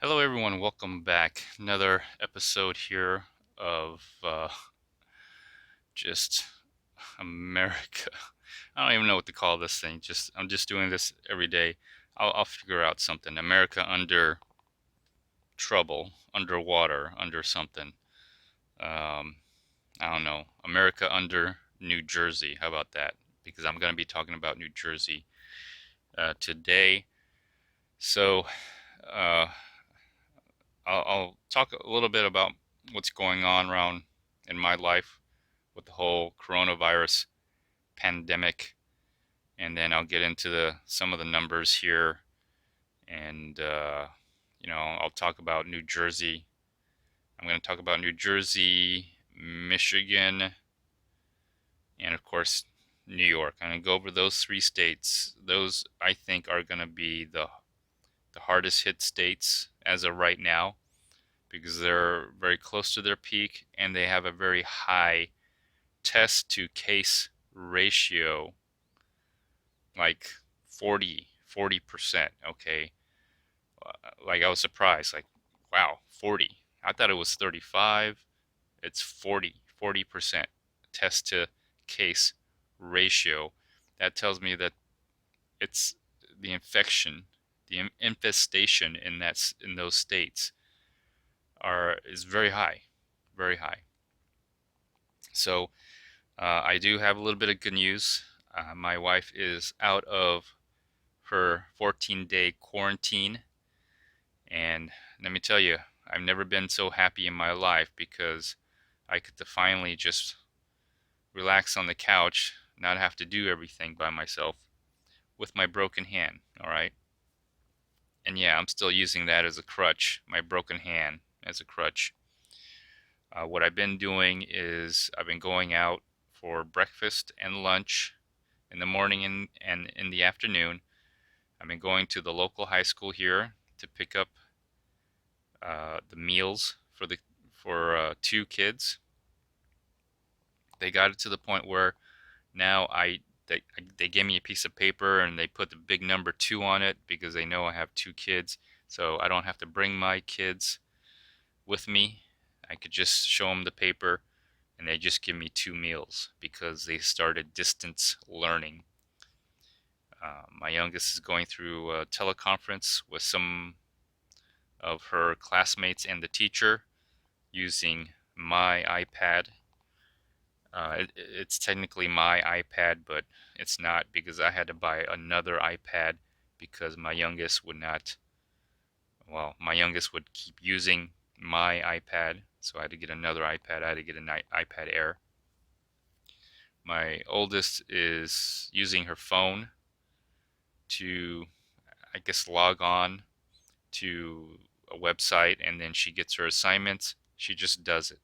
Hello, everyone. Welcome back. Another episode here of just America. I don't even know what to call this thing. I'm just doing this every day. I'll figure out something. America under trouble, underwater, under something. Um, I don't know. America under New Jersey. How about that? Because I'm going to be talking about New Jersey today. So uh, I'll talk a little bit about what's going on around in my life with the whole coronavirus pandemic, and then I'll get into some of the numbers here, and I'll talk about New Jersey. I'm going to talk about New Jersey, Michigan, and of course New York. I'm going to go over those three states. Those I think are going to be the hardest hit states as of right now because they're very close to their peak and they have a very high test to case ratio, like 40%. Okay. Like I was surprised, like, wow, 40. I thought it was 35. It's 40% test to case ratio. That tells me that it's the infection, the infestation in those states is very high, very high. So I do have a little bit of good news. My wife is out of her 14-day quarantine, and let me tell you, I've never been so happy in my life because I could finally just relax on the couch, not have to do everything by myself with my broken hand, all right? And yeah, I'm still using that as a crutch, my broken hand as a crutch. What I've been doing is I've been going out for breakfast and lunch in the morning and in the afternoon. I've been going to the local high school here to pick up the meals for two kids. They got it to the point where now they gave me a piece of paper and they put the big number 2 on it because they know I have two kids, so I don't have to bring my kids with me. I could just show them the paper and they just give me 2 meals because they started distance learning. My youngest is going through a teleconference with some of her classmates and the teacher using my iPad. It's technically my iPad, but it's not because I had to buy another iPad because my youngest would keep using my iPad, so I had to get another iPad. I had to get an iPad Air. My oldest is using her phone to, I guess, log on to a website and then she gets her assignments. She just does it.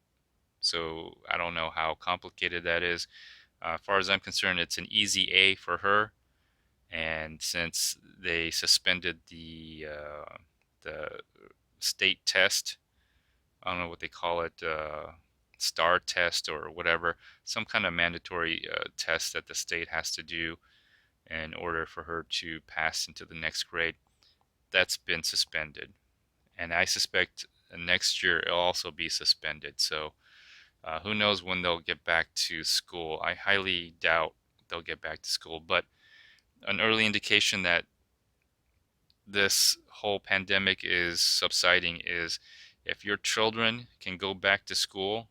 So I don't know how complicated that is. As far as I'm concerned, it's an easy A for her. And since they suspended the state test, I don't know what they call it, STAR test or whatever, some kind of mandatory test that the state has to do in order for her to pass into the next grade, that's been suspended. And I suspect next year it'll also be suspended. So who knows when they'll get back to school? I highly doubt they'll get back to school. But an early indication that this whole pandemic is subsiding is if your children can go back to school,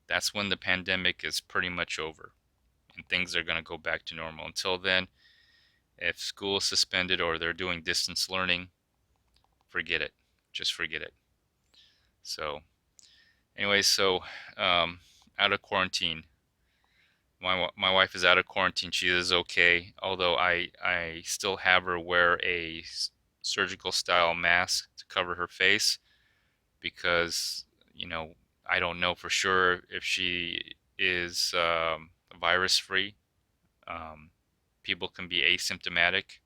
that's when the pandemic is pretty much over and things are going to go back to normal. Until then, if school is suspended or they're doing distance learning, forget it. Just forget it. So, anyway, out of quarantine. My wife is out of quarantine. She is okay, although I still have her wear a surgical style mask to cover her face because I don't know for sure if she is virus free. Um, People can be asymptomatic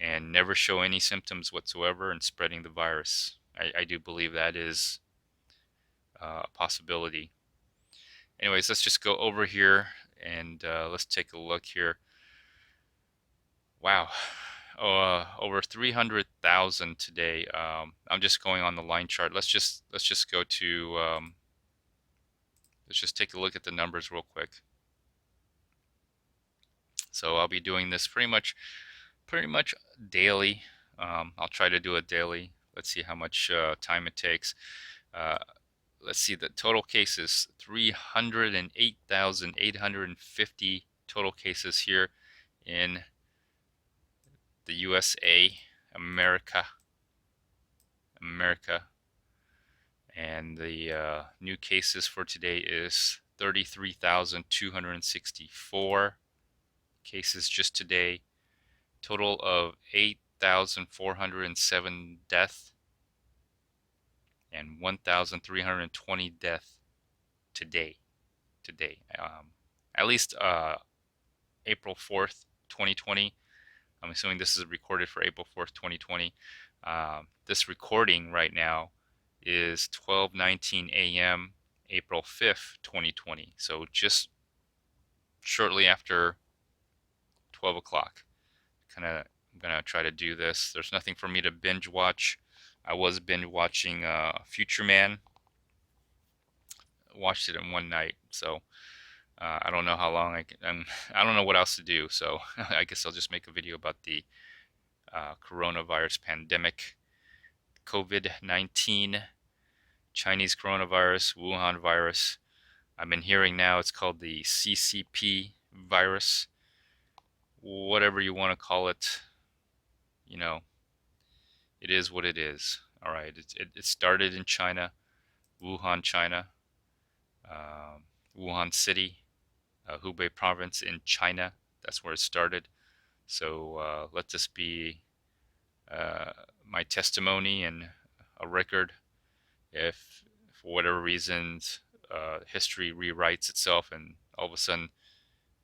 and never show any symptoms whatsoever and spreading the virus. I do believe that is a possibility. Anyways, let's just go over here and let's take a look here. Wow. over 300,000 today. I'm just going on the line chart. Let's just go to let's just take a look at the numbers real quick. So I'll be doing this pretty much daily. I'll try to do it daily. Let's see how much time it takes. Uh, let's see, the total cases, 308,850 total cases here in the USA, America, and the new cases for today is 33,264 cases just today. Total of 8,407 deaths and 1,320 deaths today. At least April 4th, 2020. I'm assuming this is recorded for April 4th, 2020. This recording right now is 12:19 a.m. April 5th, 2020. So just shortly after 12 o'clock. I'm gonna try to do this. There's nothing for me to binge watch. I was binge watching Future Man. Watched it in one night, so I don't know how long I don't know what else to do. So I guess I'll just make a video about the coronavirus pandemic, COVID-19, Chinese coronavirus, Wuhan virus. I've been hearing now it's called the CCP virus, whatever you want to call it. You know, it is what it is. All right, it started in China, Wuhan, China, Wuhan City, Hubei province in China. That's where it started. So let this be my testimony and a record. If for whatever reasons history rewrites itself and all of a sudden,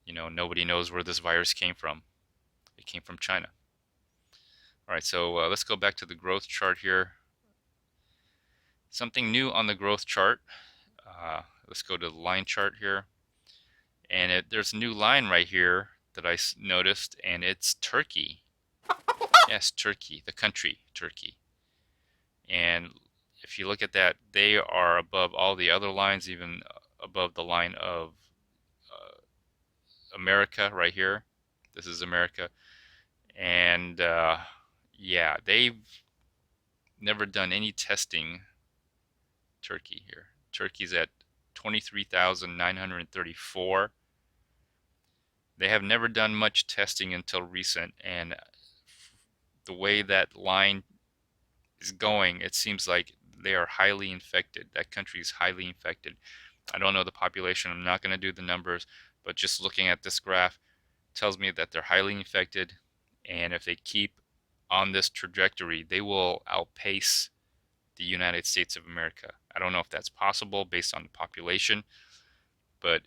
nobody knows where this virus came from. It came from China. All right, so let's go back to the growth chart here. Something new on the growth chart. Let's go to the line chart here. And there's a new line right here that I noticed, and it's Turkey. Yes, Turkey, the country, Turkey. And if you look at that, they are above all the other lines, even above the line of America right here. This is America. And yeah, they've never done any testing. Turkey here. Turkey's at 23,934. They have never done much testing until recent, and the way that line is going, it seems like they are highly infected. That country is highly infected. I don't know the population. I'm not going to do the numbers, but just looking at this graph tells me that they're highly infected, and if they keep on this trajectory, they will outpace the United States of America. I don't know if that's possible based on the population, but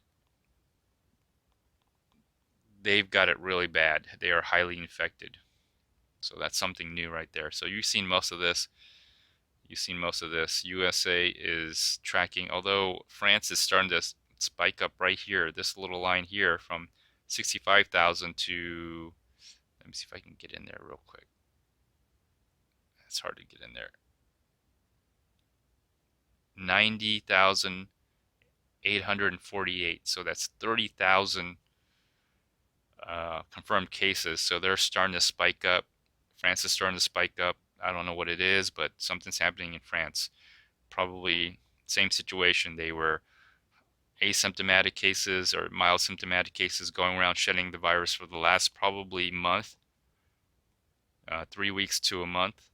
they've got it really bad. They are highly infected. So that's something new right there. So you've seen most of this. USA is tracking, although France is starting to spike up right here, this little line here from 65,000 to, let me see if I can get in there real quick. It's hard to get in there. 90,848. So that's 30,000 confirmed cases. So they're starting to spike up. France is starting to spike up. I don't know what it is, but something's happening in France. Probably same situation. They were asymptomatic cases or mild symptomatic cases going around shedding the virus for the last probably month, 3 weeks to a month.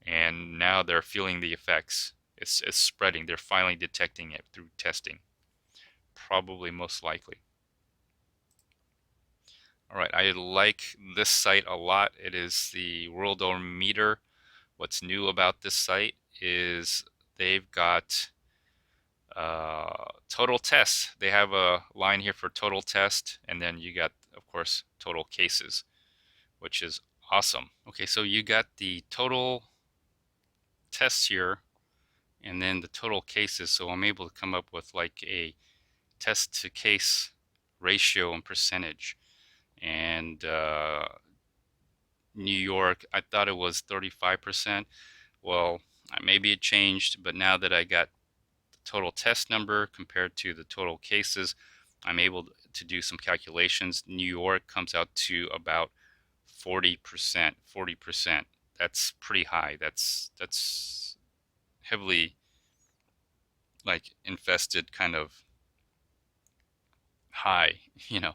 And now they're feeling the effects. It's spreading. They're finally detecting it through testing. Probably most likely. All right, I like this site a lot. It is the Worldometer. What's new about this site is they've got total tests. They have a line here for total test, and then you got, of course, total cases, which is awesome. Okay, so you got the total tests here, and then the total cases. So I'm able to come up with like a test to case ratio and percentage. And New York, I thought it was 35%. Well, maybe it changed, but now that I got the total test number compared to the total cases, I'm able to do some calculations. New York comes out to about 40%. 40%. That's pretty high. That's heavily like infested kind of high, you know.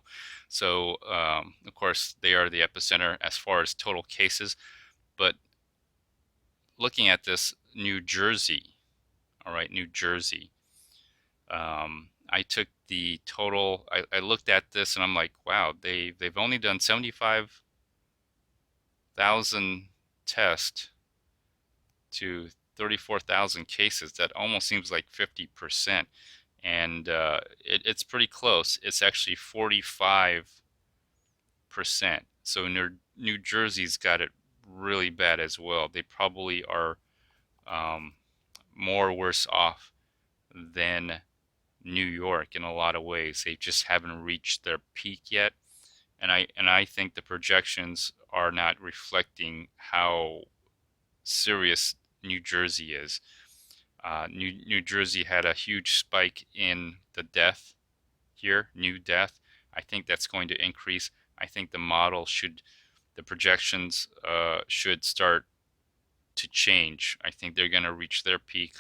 So, of course, they are the epicenter as far as total cases. But looking at this, New Jersey, all right, New Jersey. I took the total. I looked at this and I'm like, wow, they've only done 75,000 tests to 34,000 cases. That almost seems like 50%, and it's pretty close. It's actually 45%. So New Jersey's got it really bad as well. They probably are um, more worse off than New York in a lot of ways. They just haven't reached their peak yet, and I think the projections are not reflecting how serious New Jersey is. New Jersey had a huge spike in the death here, new death. I think that's going to increase. I think the projections should start to change. I think they're going to reach their peak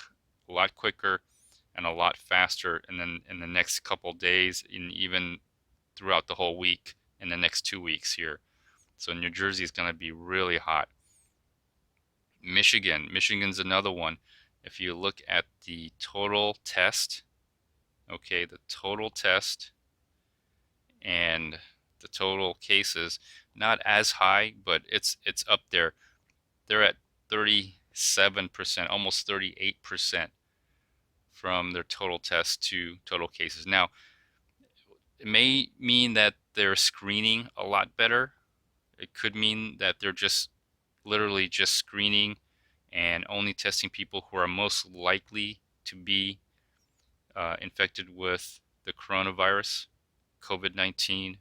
a lot quicker and a lot faster, and then in the next couple days, and even throughout the whole week, in the next 2 weeks here. So New Jersey is going to be really hot. Michigan's another one. If you look at the total test, okay, the total test and the total cases, not as high, but it's up there. They're at 37%, almost 38% from their total test to total cases. Now, it may mean that they're screening a lot better. It could mean that they're just literally just screening and only testing people who are most likely to be infected with the coronavirus, COVID-19,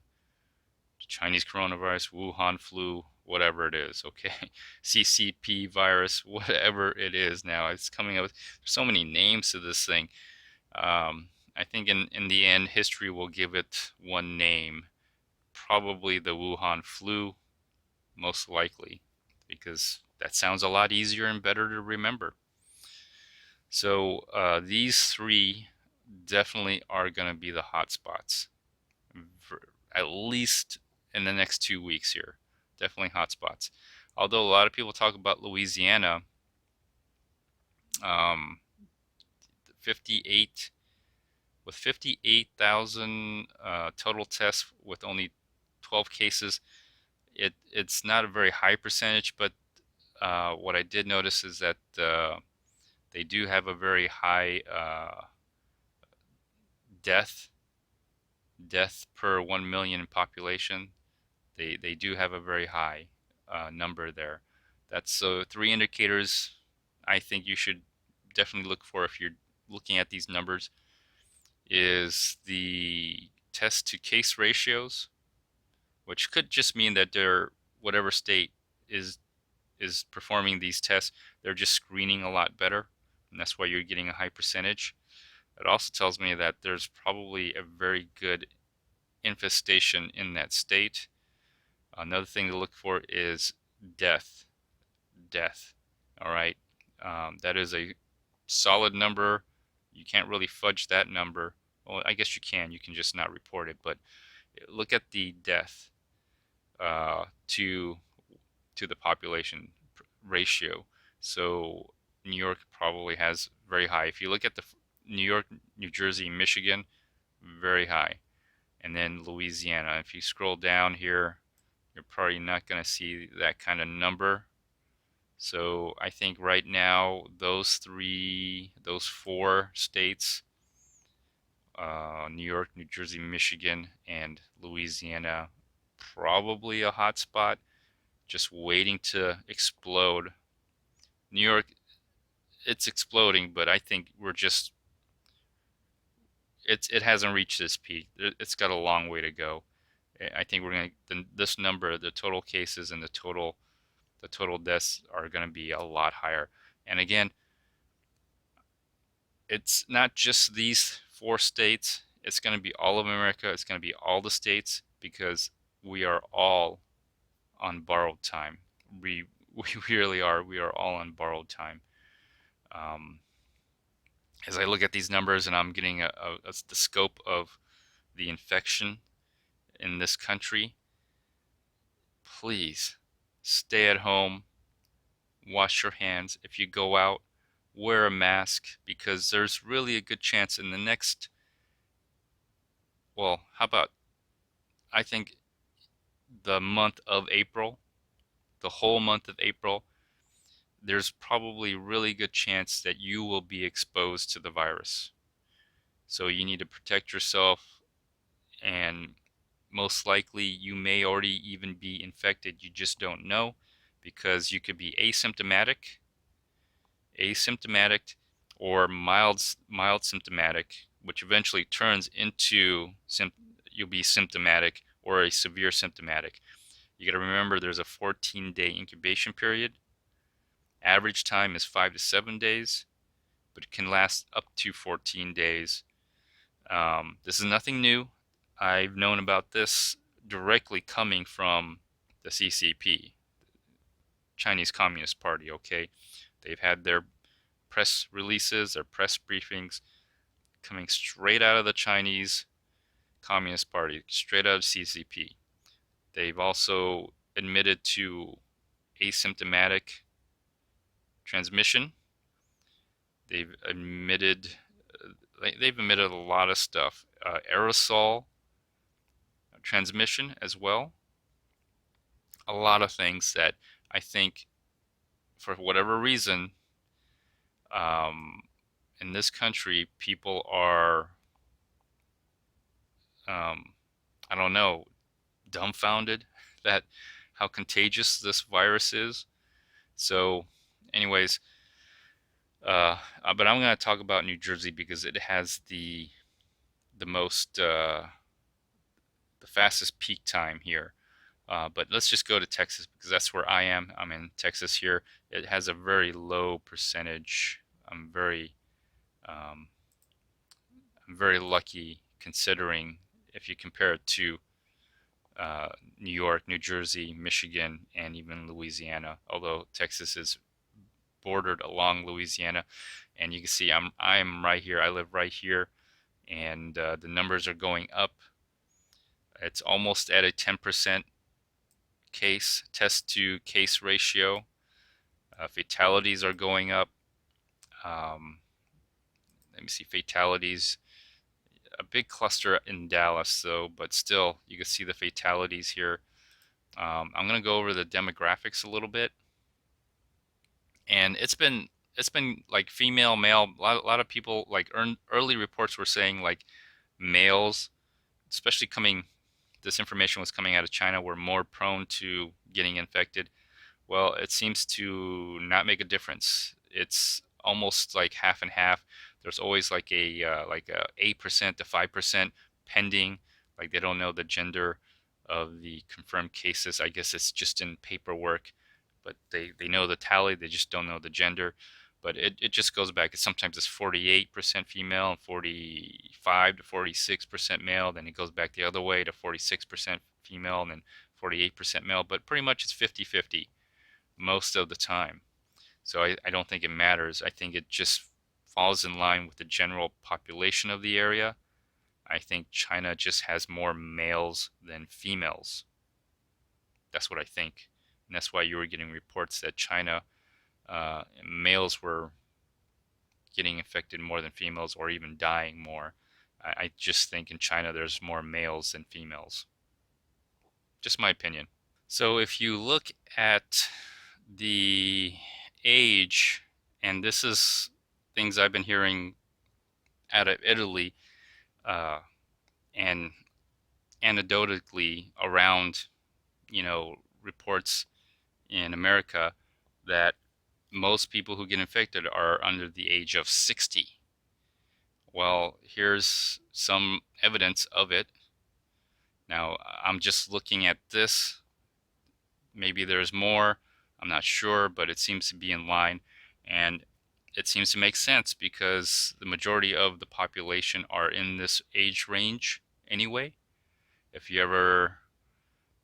Chinese coronavirus, Wuhan flu, whatever it is, okay? CCP virus, whatever it is now. It's coming up with so many names to this thing. I think in the end, history will give it one name, probably the Wuhan flu, most likely, because that sounds a lot easier and better to remember. So these three definitely are going to be the hot spots, at least in the next 2 weeks here. Definitely hot spots. Although a lot of people talk about Louisiana, um, 58 with 58,000 total tests with only 12 cases. It's not a very high percentage, but what I did notice is that they do have a very high death per 1 million in population. They do have a very high number there. That's so three indicators I think you should definitely look for if you're looking at these numbers is the test to case ratios, which could just mean that they're whatever state is performing these tests, they're just screening a lot better, and that's why you're getting a high percentage. It also tells me that there's probably a very good infestation in that state. Another thing to look for is death. Death. All right. That is a solid number. You can't really fudge that number. Well, I guess you can. You can just not report it. But look at the death to the population ratio. So New York probably has very high. If you look at the New York, New Jersey, Michigan, very high. And then Louisiana. If you scroll down here, you're probably not going to see that kind of number. So I think right now those four states, New York, New Jersey, Michigan, and Louisiana, probably a hot spot, just waiting to explode. New York, it's exploding, but I think it hasn't reached this peak. It's got a long way to go. I think we're going to, this number, the total cases and the total the total deaths are going to be a lot higher. And again, it's not just these 4 states. It's going to be all of America. It's going to be all the states because we are all on borrowed time. We we really are. We are all on borrowed time. Um, as I look at these numbers and I'm getting the scope of the infection in this country, please stay at home, wash your hands. If you go out, wear a mask because there's really a good chance in the next, well, how about, I think the month of April, the whole month of April, there's probably really good chance that you will be exposed to the virus. So you need to protect yourself, and most likely you may already even be infected. You just don't know because you could be asymptomatic or mild symptomatic, which eventually turns into you'll be symptomatic or a severe symptomatic. You got to remember there's a 14-day incubation period. Average time is 5 to 7 days, but it can last up to 14 days. This is nothing new. I've known about this directly coming from the CCP, Chinese Communist Party, okay? They've had their press releases, their press briefings coming straight out of the Chinese Communist Party, straight out of CCP. They've also admitted to asymptomatic transmission. They've admitted a lot of stuff, aerosol transmission as well. A lot of things that I think, for whatever reason, in this country, people are, I don't know, dumbfounded that how contagious this virus is. So, anyways, but I'm going to talk about New Jersey because it has the most the fastest peak time here. But let's just go to Texas because that's where I am. I'm in Texas here. It has a very low percentage. I'm very um, I'm very lucky considering if you compare it to New York, New Jersey, Michigan, and even Louisiana. Although Texas is bordered along Louisiana, and you can see I'm right here. I live right here, and the numbers are going up. It's almost at a 10% test to case ratio. Fatalities are going up. Um, Let me see, fatalities. A big cluster in Dallas, though, but still, you can see the fatalities here. I'm going to go over the demographics a little bit, and it's been like female, male. A lot of people like early reports were saying like males, especially coming. This information was coming out of China, were more prone to getting infected. Well, it seems to not make a difference. It's almost like half and half. There's always like a 8% to 5% pending. Like they don't know the gender of the confirmed cases. I guess it's just in paperwork, but they know the tally. They just don't know the gender. But it just goes back. Sometimes it's 48% female and 45 to 46% male. Then it goes back the other way to 46% female and then 48% male. But pretty much it's 50-50 most of the time. So I don't think it matters. I think it just falls in line with the general population of the area. I think China just has more males than females. That's what I think. And that's why you were getting reports that China males were getting infected more than females or even dying more. I just think in China there's more males than females. Just my opinion. So if you look at the age, and this is things I've been hearing out of Italy and anecdotally around, reports in America that most people who get infected are under the age of 60. Well, here's some evidence of it. Now, I'm just looking at this. Maybe there's more. I'm not sure, but it seems to be in line. And it seems to make sense because the majority of the population are in this age range anyway. If you ever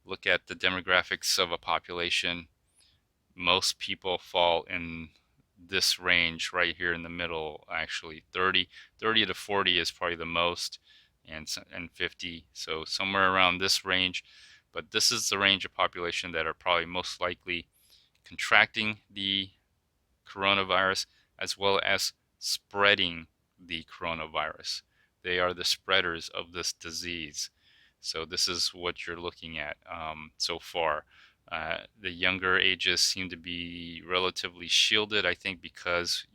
look at the demographics of a population, most people fall in this range right here in the middle. Actually 30 to 40 is probably the most, and 50, so somewhere around this range. But this is the range of population that are probably most likely contracting the coronavirus as well as spreading the coronavirus. They are the spreaders of this disease. So this is what you're looking at so far. The younger ages seem to be relatively shielded, I think, because,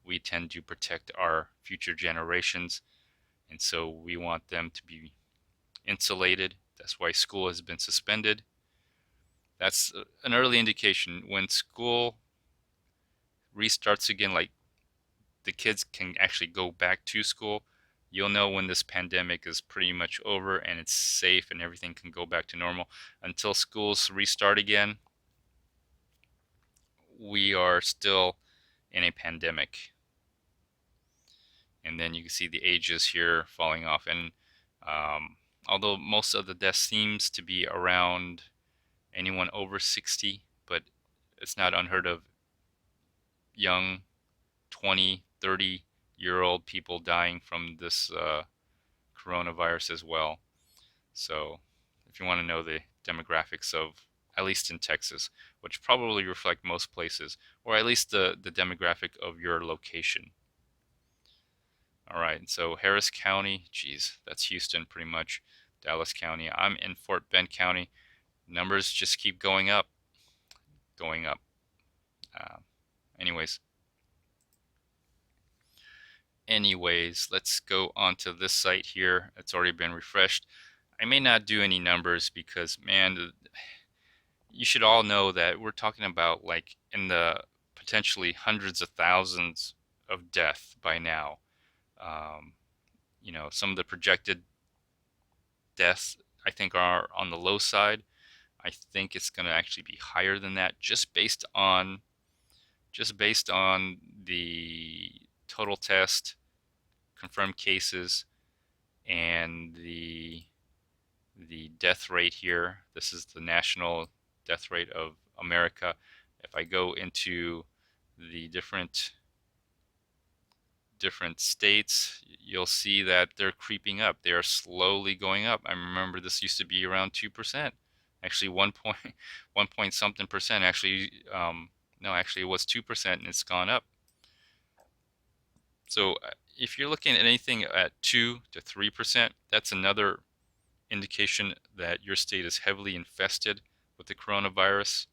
we tend to protect our future generations. And so we want them to be insulated. That's why school has been suspended. That's an early indication. When school restarts again, like the kids can actually go back to school, you'll know when this pandemic is pretty much over and it's safe and everything can go back to normal. Until schools restart again, we are still in a pandemic. And then you can see the ages here falling off. And although most of the deaths seems to be around anyone over 60, but it's not unheard of young 20, 30-year-old people dying from this coronavirus as well. So if you want to know the demographics of, at least in Texas, which probably reflect most places, or at least the demographic of your location. All right, so Harris County, geez, that's Houston pretty much. Dallas County. I'm in Fort Bend County. Numbers just keep going up, going up. Uh, anyways, let's go on to this site here. It's already been refreshed. I may not do any numbers because, man, you should all know that we're talking about like in the potentially hundreds of thousands of death by now. Some of the projected deaths I think are on the low side. I think it's going to actually be higher than that, just based on the total test, confirmed cases, and the death rate here. This is the national death rate of America. If I go into the different states, you'll see that they're creeping up. They are slowly going up. I remember this used to be around 2%. Actually, 1 point something percent. Actually, no, actually it was 2%, and it's gone up. So if you're looking at anything at 2 to 3%, that's another indication that your state is heavily infested with the coronavirus.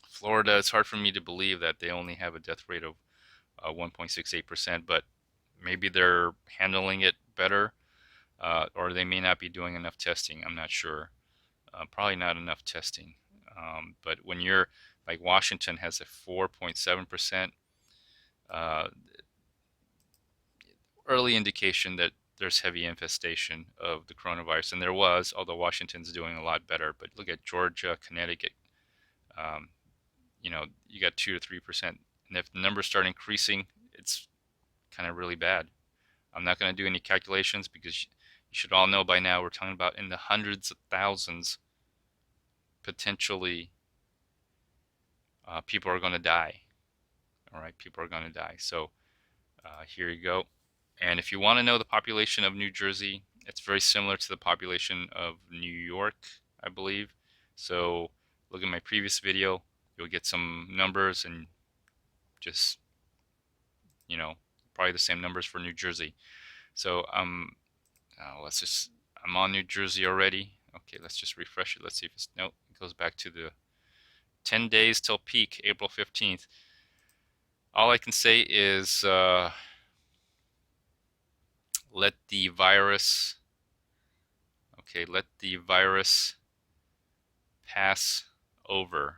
Florida, it's hard for me to believe that they only have a death rate of 1.68%, but maybe they're handling it better, or they may not be doing enough testing. I'm not sure. Probably not enough testing. But when you're like Washington has a 4.7%, early indication that there's heavy infestation of the coronavirus, and there was, although Washington's doing a lot better. But look at Georgia, Connecticut. You got 2 to 3%, and if the numbers start increasing, it's kind of really bad. I'm not going to do any calculations because you should all know by now we're talking about in the hundreds of thousands. Potentially, people are going to die. All right, people are going to die. So here you go. And if you want to know the population of New Jersey, it's very similar to the population of New York, I believe. So look at my previous video. You'll get some numbers and just, probably the same numbers for New Jersey. So I'm on New Jersey already. Okay, let's just refresh it. Let's see if it's, nope, it goes back to the 10 days till peak, April 15th. All I can say is let the virus pass over.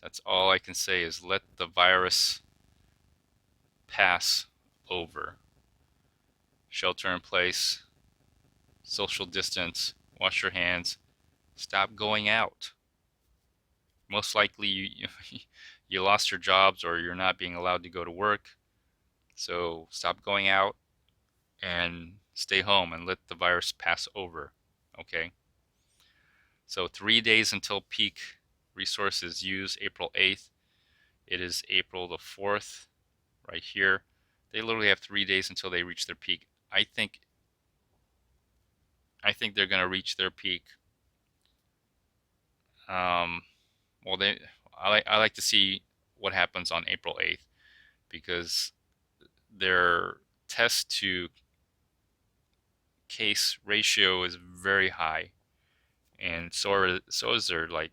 That's all I can say is let the virus pass over. Shelter in place, social distance, wash your hands, stop going out. most likely you lost your jobs or you're not being allowed to go to work. So stop going out and stay home and let the virus pass over. Okay. So 3 days until peak resources use, April 8th. It is April the 4th right here. They literally have 3 days until they reach their peak. I think they're going to reach their peak. Well, I like to see what happens on April 8th because their test to case ratio is very high, and so is their like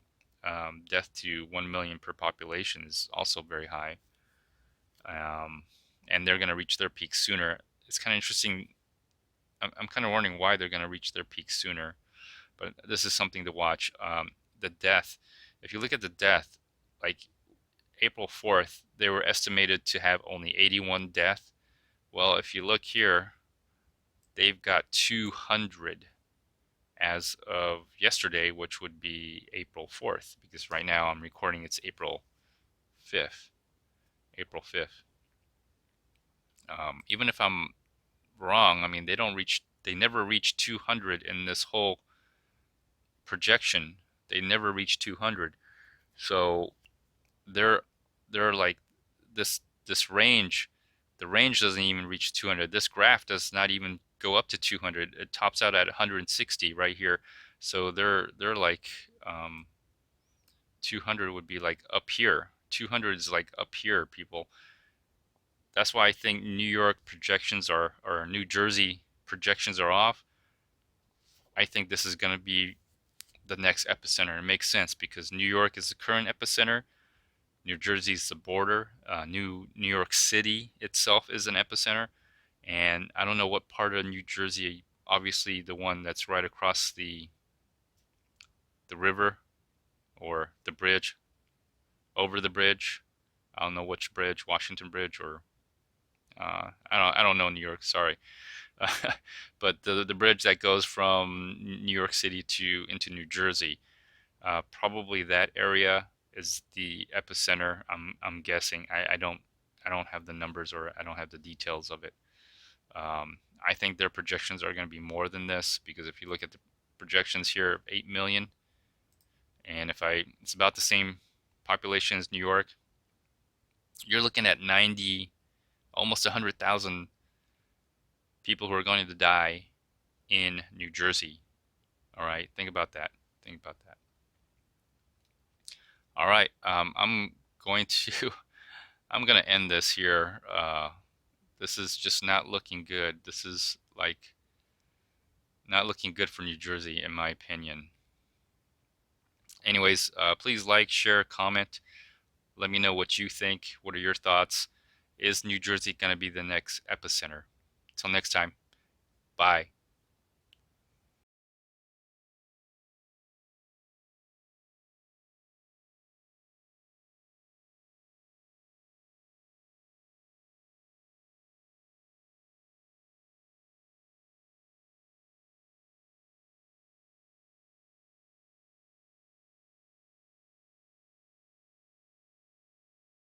death to 1 million per population is also very high. And they're going to reach their peak sooner. It's kind of interesting. I'm kind of wondering why they're going to reach their peak sooner, but this is something to watch. The death, if you look at the death, like April 4th, they were estimated to have only 81 deaths. Well, if you look here, they've got 200 as of yesterday, which would be April 4th, because right now I'm recording it's April 5th. April 5th. Even if I'm wrong, I mean, they never reach 200 in this whole projection. They never reach 200. So they're like this range, the range doesn't even reach 200. This graph does not even go up to 200. It tops out at 160 right here. So they're like 200 would be like up here. 200 is like up here, people. That's why I think New York projections or New Jersey projections are off. I think this is going to be the next epicenter. It makes sense because New York is the current epicenter. New Jersey's the border. New York City itself is an epicenter. And I don't know what part of New Jersey, obviously the one that's right across the river or the bridge, over the bridge. I don't know which bridge, Washington Bridge or I don't know New York, sorry. But the bridge that goes from New York City into New Jersey, probably that area is the epicenter. I'm guessing. I don't have the numbers or I don't have the details of it. I think their projections are going to be more than this because if you look at the projections here, 8 million, and it's about the same population as New York, you're looking at 90, almost 100,000 people who are going to die in New Jersey. All right, think about that. Think about that. All right, I'm going to I'm going to end this here. This is just not looking good. This is like not looking good for New Jersey, in my opinion. Anyways, please like, share, comment. Let me know what you think. What are your thoughts? Is New Jersey going to be the next epicenter? Until next time, bye.